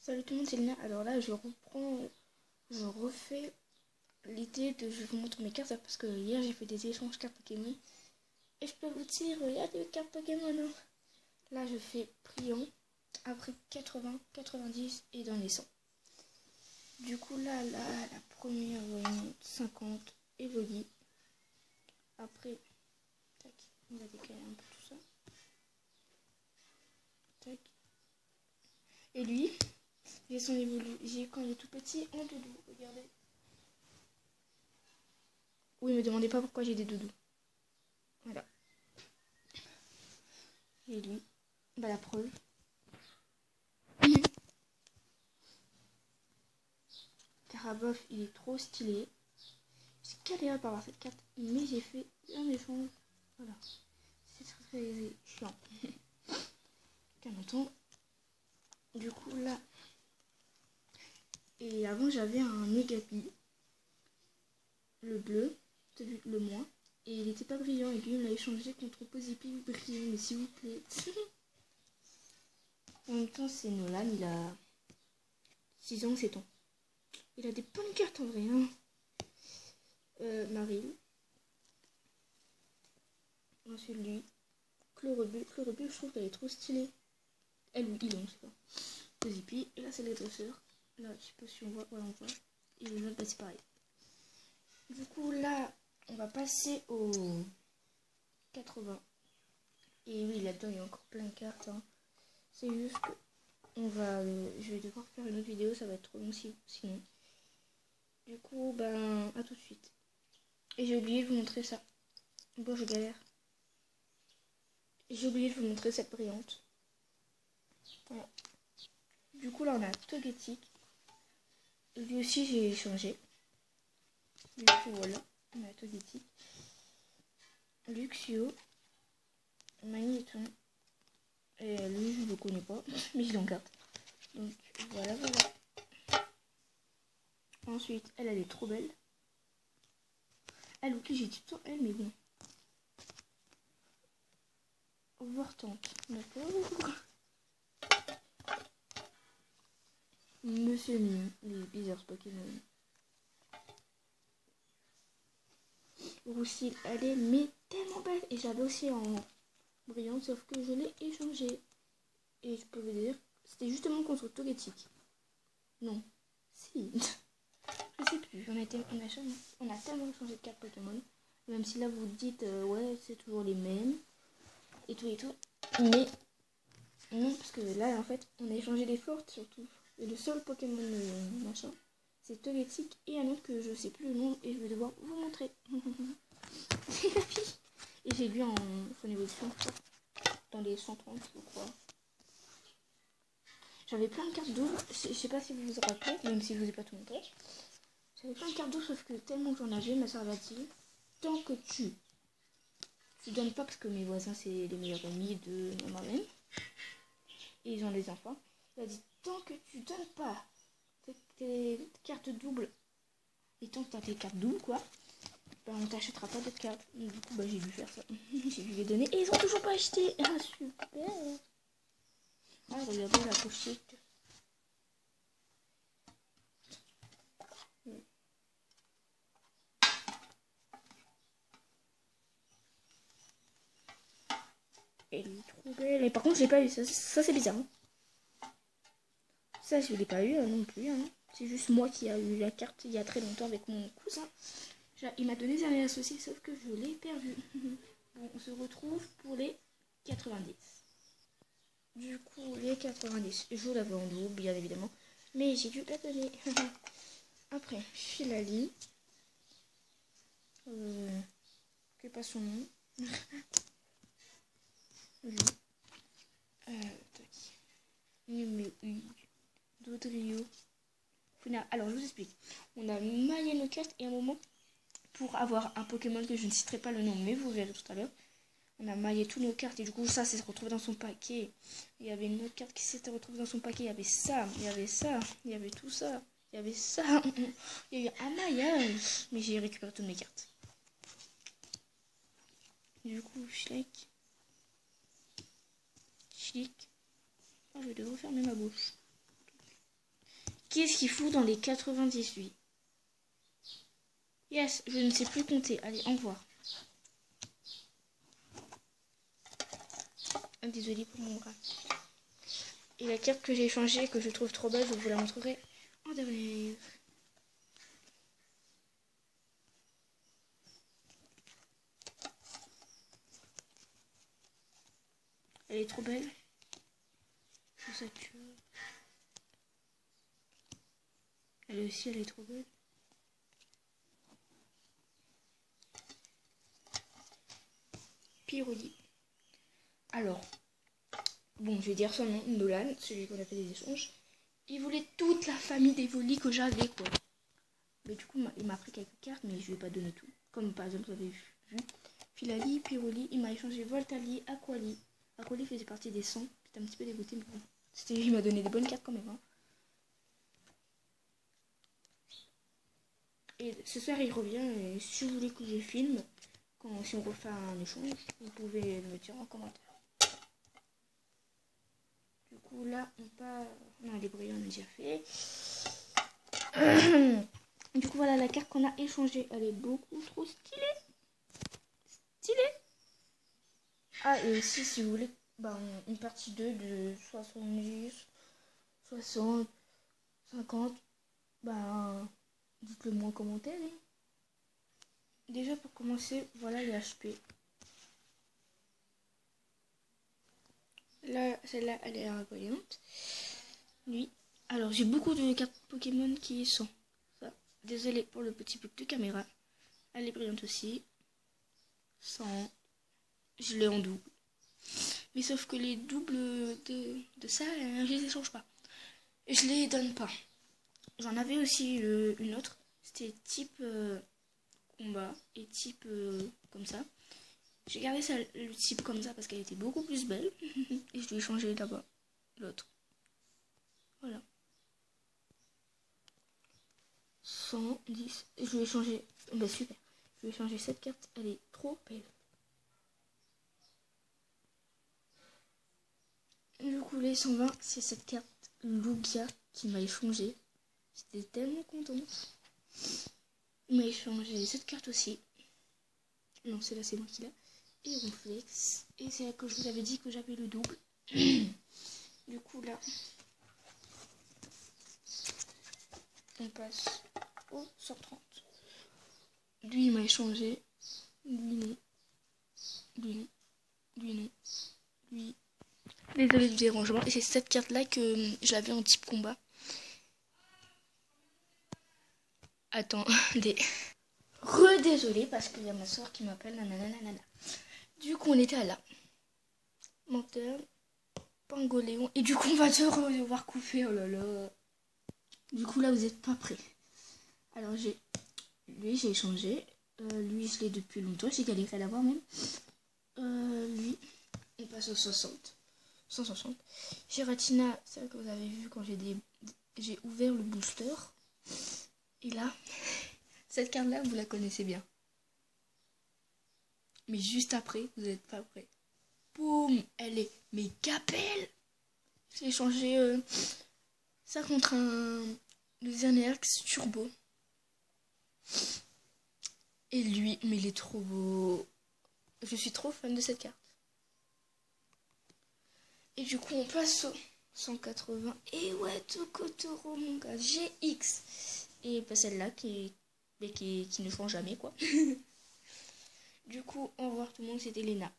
Salut tout le monde, c'est Lina. Alors là, je refais l'idée de je vous montre mes cartes parce que hier j'ai fait des échanges cartes Pokémon et je peux vous dire, il y a des cartes Pokémon. Hein. Là, je fais brillant, après 80, 90 et dans les 100. Du coup, là, la première 50 évolue. Après, tac, on va décaler un peu tout ça. Tac. Et lui, j'ai son j'ai quand il est tout petit en doudou, regardez. Oui, me demandez pas pourquoi j'ai des doudous. Voilà. Et lui, bah la preuve. Carabof, il est trop stylé. J'ai galéré par avoir cette carte, mais j'ai fait un échange. Voilà. C'est très chiant. Qu'un temps. Du coup, là. Et avant, j'avais un Negapi. Le bleu, le moins. Et il n'était pas brillant. Et puis, on l'a échangé contre Posipi brillant. Mais s'il vous plaît. En même temps, c'est Nolan. Il a 6 ans, 7 ans. Il a des bonnes cartes en vrai. Hein. Maril. Ensuite, lui. Chlorobule, je trouve qu'elle est trop stylée. Elle ou il, on sait pas. Posipi. Et là, c'est les dresseurs. Là, je sais pas si on voit. Voilà, on voit. Et les autres, bah, c'est pareil. Du coup, là, on va passer au 80. Et oui, là-dedans, il y a encore plein de cartes. Hein. C'est juste que je vais devoir faire une autre vidéo. Ça va être trop long sinon. Du coup, ben, à tout de suite. Et j'ai oublié de vous montrer ça. Bon, je galère. J'ai oublié de vous montrer cette brillante. Voilà. Du coup, là, on a Togetic. Lui aussi, j'ai échangé. Du coup, voilà. On a Togetic. Luxio. Magnéton. Et lui, je ne le connais pas. Mais je l'ai en carte. Donc, voilà. Ensuite, elle est trop belle. Elle, ok, j'ai dit tout le temps elle, mais bon. Vortante. D'accord. Monsieur Mime, les bizarres Pokémon. Roussil, elle est mais tellement belle. Et j'avais aussi en brillante, sauf que je l'ai échangé. Et je peux vous dire, c'était justement contre Togetic. Non. Si. Je sais plus. On a tellement changé de carte Pokémon. Même si là vous dites, ouais, c'est toujours les mêmes. Et tout. Mais non, parce que là, en fait, on a échangé les fortes surtout. Et le seul Pokémon machin, c'est Togetic et un autre que je sais plus le nom et je vais devoir vous montrer. C'est la fille. Et j'ai vu en son évolution dans les 130, je crois. J'avais plein de cartes doubles. Je sais pas si vous vous rappelez, même si je vous ai pas tout montré. J'avais plein de cartes doubles, sauf que tellement que j'en avais, ma soeur a dit tant que tu donnes pas, parce que mes voisins c'est les meilleurs amis de ma mère et ils ont des enfants. Il a dit tant que tu donnes pas tes cartes doubles et tant que tu as tes cartes doubles, quoi, ben on t'achètera pas d'autres cartes. Du coup, bah, j'ai dû faire ça. J'ai dû les donner et ils ont toujours pas acheté. Ah, super. Ah, regardez la pochette. Elle est trop belle. Et par contre, je l'ai pas eu. Ça c'est bizarre. Hein. Ça, je l'ai pas eu non plus. Hein. C'est juste moi qui a eu la carte il y a très longtemps avec mon cousin. Il m'a donné des associés, sauf que je l'ai perdu. Bon, on se retrouve pour les 90. Du coup, les 90, je l'avais en double, bien évidemment. Mais j'ai dû la donner. Après, Filali. Que pas son nom. Lui. Numéro Dodrio. Alors, je vous explique. On a maillé nos cartes et à un moment, pour avoir un Pokémon que je ne citerai pas le nom, mais vous verrez tout à l'heure, on a maillé toutes nos cartes et du coup, ça s'est retrouvé dans son paquet. Il y avait une autre carte qui s'était retrouvée dans son paquet. Il y avait ça, il y avait ça, il y avait tout ça, il y avait ça. Il y a eu un maillage, mais j'ai récupéré toutes mes cartes. Du coup, Schlick. Ah, je vais devoir fermer ma bouche. Qu'est-ce qu'il fout dans les 98? Yes, je ne sais plus compter. Allez, au revoir. Désolée pour mon bras. Et la carte que j'ai échangée, que je trouve trop belle, je vous la montrerai en dernier. Elle est trop belle. Je sais que... Elle aussi, elle est trop belle. Piroli. Alors, bon, je vais dire son nom, Nolan, celui qu'on a fait des échanges. Il voulait toute la famille des volis que j'avais, quoi. Mais du coup, il m'a pris quelques cartes, mais je lui ai pas donné tout. Comme par exemple, vous avez vu. Filali, Piroli, il m'a échangé Voltali, Aquali. Aquali faisait partie des 100. J'étais un petit peu dégoûté, mais bon. Il m'a donné des bonnes cartes quand même. Hein. Et ce soir, il revient. Et si vous voulez que je filme, si on refait un échange, vous pouvez me dire en commentaire. Du coup, là, on a les brillants, on a déjà fait. Du coup, voilà la carte qu'on a échangée. Elle est beaucoup trop stylée. Ah, et aussi, si vous voulez, une partie 2 de 70, 60, 50, dites-le moi en commentaire. Hein. Déjà, pour commencer, voilà les HP. Là, celle-là, elle est brillante. Lui. Alors, j'ai beaucoup de cartes Pokémon qui sont. Ça. Désolée pour le petit bug de caméra. Elle est brillante aussi. 100. Je l'ai en double. Mais sauf que les doubles de ça, je les échange pas. Je les donne pas. J'en avais aussi une autre. C'était type combat et type comme ça. J'ai gardé ça, le type comme ça parce qu'elle était beaucoup plus belle. Et je lui ai changé là-bas l'autre. Voilà. 110. Et je lui ai changé. Bah super. Je lui ai changé cette carte. Elle est trop belle. Du coup, les 120, c'est cette carte Lugia qui m'a échangé. J'étais tellement contente. Il m'a échangé cette carte aussi. Non, celle-là, c'est moi qui l'ai. Et Ronflex. Et c'est là que je vous avais dit que j'avais le double. Du coup, là, on passe au 130. Lui, il m'a échangé. Lui, non. Lui, non. Lui, non. Lui. Désolé du dérangement. Et c'est cette carte-là que j'avais en type combat. Attendez. Redésolé parce qu'il y a ma soeur qui m'appelle. Nanana. Du coup, on était à là. Menteur. Pangoléon. Et du coup, on va devoir couper. Oh là là. Du coup, là, vous n'êtes pas prêts. Alors, lui, j'ai échangé. Lui, je l'ai depuis longtemps. J'ai galéré à l'avoir même. Lui, on passe au 60. 160. Giratina, celle que vous avez vu quand j'ai ouvert le booster. Et là, cette carte-là, vous la connaissez bien. Mais juste après, vous n'êtes pas prêts. Boum, elle est méga belle. J'ai échangé ça contre le Xerneax Turbo. Et lui, mais il est trop beau. Je suis trop fan de cette carte. Et du coup, on passe au 180. Et ouais, Tokotoro, mon gars, GX. Et pas celle-là qui ne change jamais, quoi. Du coup, au revoir tout le monde, c'était Léna.